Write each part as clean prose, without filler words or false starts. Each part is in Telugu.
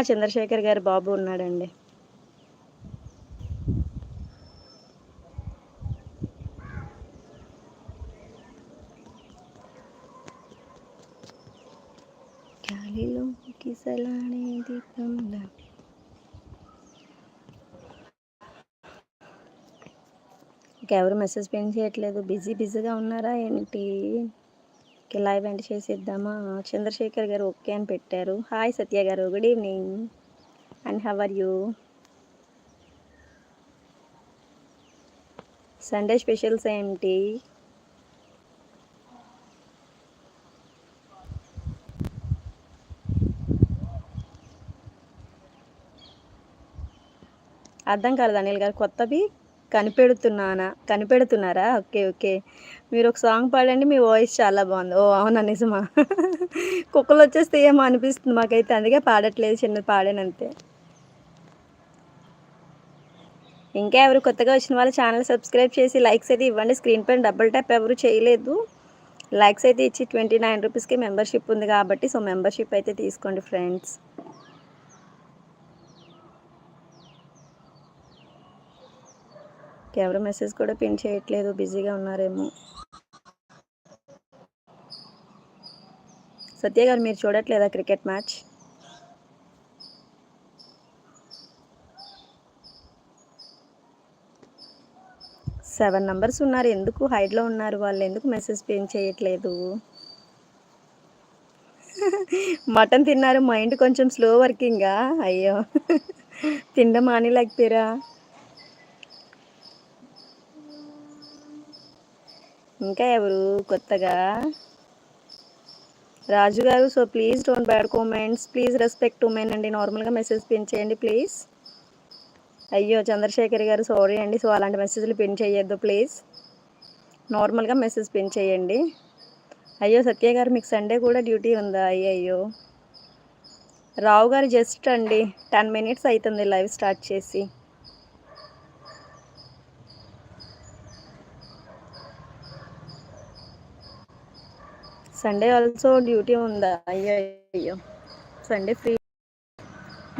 చంద్రశేఖర్ గారి బాబు ఉన్నాడండి. గాలిలో కిసలాడే దీపంలా. ఇంకెవరు మెసేజ్ పెన్ చేయట్లేదు. బిజీగా ఉన్నారా ఏంటి? లైవ్ ఎండ్ చేసేద్దామా? చంద్రశేఖర్ గారు ఓకే అని పెట్టారు. హాయ్ సత్య గారు, good evening and how are you? Sunday specials ఏంటి? అర్థం కాలేదు అనిల్ గారు. కొత్తవి కనిపెడుతున్నారా? ఓకే. మీరు ఒక సాంగ్ పాడండి. మీ వాయిస్ చాలా బాగుంది. ఓ అవునా, నిజమా? కుక్కలు వచ్చేస్తే ఏమో అనిపిస్తుంది మాకైతే, అందుకే పాడట్లేదు. చిన్నది పాడానంతే. ఇంకా ఎవరు కొత్తగా వచ్చిన వాళ్ళు ఛానల్ సబ్స్క్రైబ్ చేసి లైక్స్ అయితే ఇవ్వండి. స్క్రీన్ పైన డబుల్ ట్యాప్ ఎవరు చేయలేదు. లైక్స్ అయితే ఇచ్చి 29 రూపీస్కి మెంబర్షిప్ ఉంది కాబట్టి, సో మెంబర్షిప్ అయితే తీసుకోండి ఫ్రెండ్స్. ఎవరు మెసేజ్ కూడా పిన్ చేయట్లేదు, బిజీగా ఉన్నారేమో. సత్య గారు మీరు చూడట్లేదా క్రికెట్ మ్యాచ్? సెవెన్ నంబర్స్ ఉన్నారు. ఎందుకు హైడ్లో ఉన్నారు వాళ్ళు? ఎందుకు మెసేజ్ పిన్ చేయట్లేదు? మటన్ తిన్నారు. మైండ్ కొంచెం స్లో వర్కింగా? అయ్యో, తినడం మానేలేకపోయారా? ఇంకా ఎవరు కొత్తగా? రాజు గారు, so please don't bad comments, please respect women అండి. నార్మల్గా మెసేజ్ పిన్ చేయండి ప్లీజ్. అయ్యో చంద్రశేఖర్ గారు సారీ అండి. సో అలాంటి మెసేజ్లు పిన్ చేయొద్దు ప్లీజ్. నార్మల్గా మెసేజ్ పిన్ చేయండి. అయ్యో సత్య గారు, మీకు సండే కూడా డ్యూటీ ఉందా? అయ్యో రావు గారు, జస్ట్ అండి 10 minutes అవుతుంది లైవ్ స్టార్ట్ చేసి. సండే ఆల్సో డ్యూటీ ఉందా? అయ్యో సండే ఫ్రీ,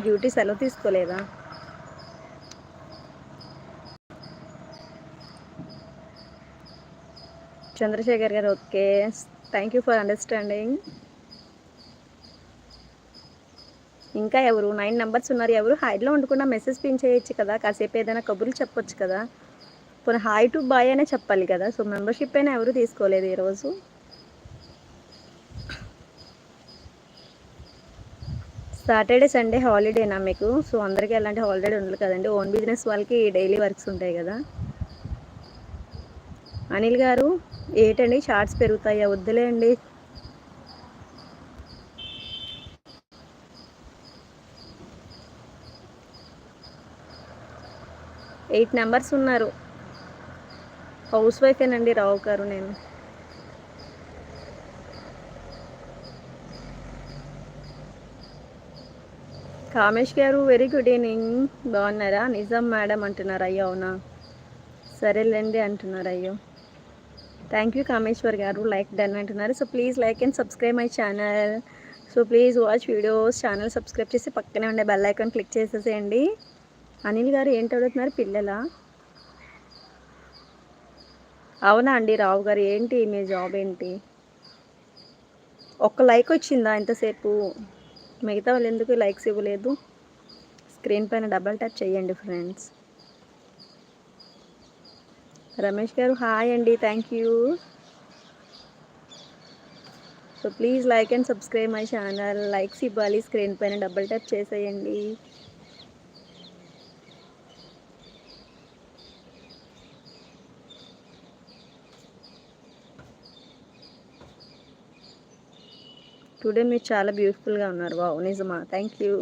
డ్యూటీ సెలవు తీసుకోలేదా? చంద్రశేఖర్ గారు okay, thank you for understanding. ఇంకా ఎవరు? 9 నంబర్స్ ఉన్నారు. ఎవరు హైడ్లో ఉండకుండా మెసేజ్ పిన్ చేయొచ్చు కదా, కాసేపు ఏదైనా కబుర్లు చెప్పొచ్చు కదా. పోనీ హాయ్ టు బాయ్ అనే చెప్పాలి కదా. సో మెంబర్షిప్ అయినా ఎవరు తీసుకోలేదు ఈరోజు. సాటర్డే సండే హాలిడేనా మీకు? సో అందరికీ ఎలాంటి హాలిడే ఉండదు కదండి. ఓన్ బిజినెస్ వాళ్ళకి డైలీ వర్క్స్ ఉంటాయి కదా. అనిల్ గారు ఏంటండి షార్ట్స్ పెరుగుతాయా? వద్దులే అండి. ఎయిట్ నంబర్స్ ఉన్నారు. హౌస్ వైఫేనండి రావు గారు నేను. కామేష్ గారు వెరీ గుడ్ ఈవినింగ్, బాగున్నారా? నిజం మేడం అంటున్నారు. అయ్యో అవునా, సరేలేండి అంటున్నారు. అయ్యో థ్యాంక్ యూ కామేశ్వర్ గారు, లైక్ డన్ అంటున్నారు. So please like and subscribe my channel. So please watch videos. Channel subscribe చేసి పక్కనే ఉండే బెల్ ఐకాన్ క్లిక్ చేసేసేయండి. అనిల్ గారు ఏంటి అడుగుతున్నారు? పిల్లలా? అవునా అండి. రావు గారు ఏంటి మీ జాబ్ ఏంటి? ఒక్క లైక్ వచ్చిందా ఇంతసేపు? మిగతా వాళ్ళు ఎందుకు లైక్స్ ఇవ్వలేదు? స్క్రీన్ పైన డబల్ ట్యాప్ చేయండి ఫ్రెండ్స్. రమేష్ గారు హాయ్ అండి, thank you. So please like and subscribe my channel. Likes ఇవ్వాలి, స్క్రీన్ పైన డబల్ ట్యాప్ చేసేయండి. టుడే మీరు చాలా బ్యూటిఫుల్గా ఉన్నారు. వావ్, నిజమా? Thank you.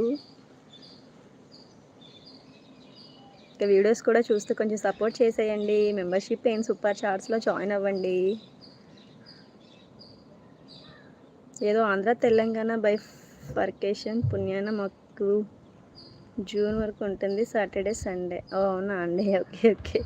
ఇక వీడియోస్ కూడా చూస్తూ కొంచెం సపోర్ట్ చేసేయండి. మెంబర్షిప్ అయిన సూపర్ చార్ట్స్లో జాయిన్ అవ్వండి. ఏదో ఆంధ్ర తెలంగాణ బైఫర్కేషన్ పుణ్యాన మాకు జూన్ వరకు ఉంటుంది, సాటర్డే సండే. అవునా అండి, ఓకే.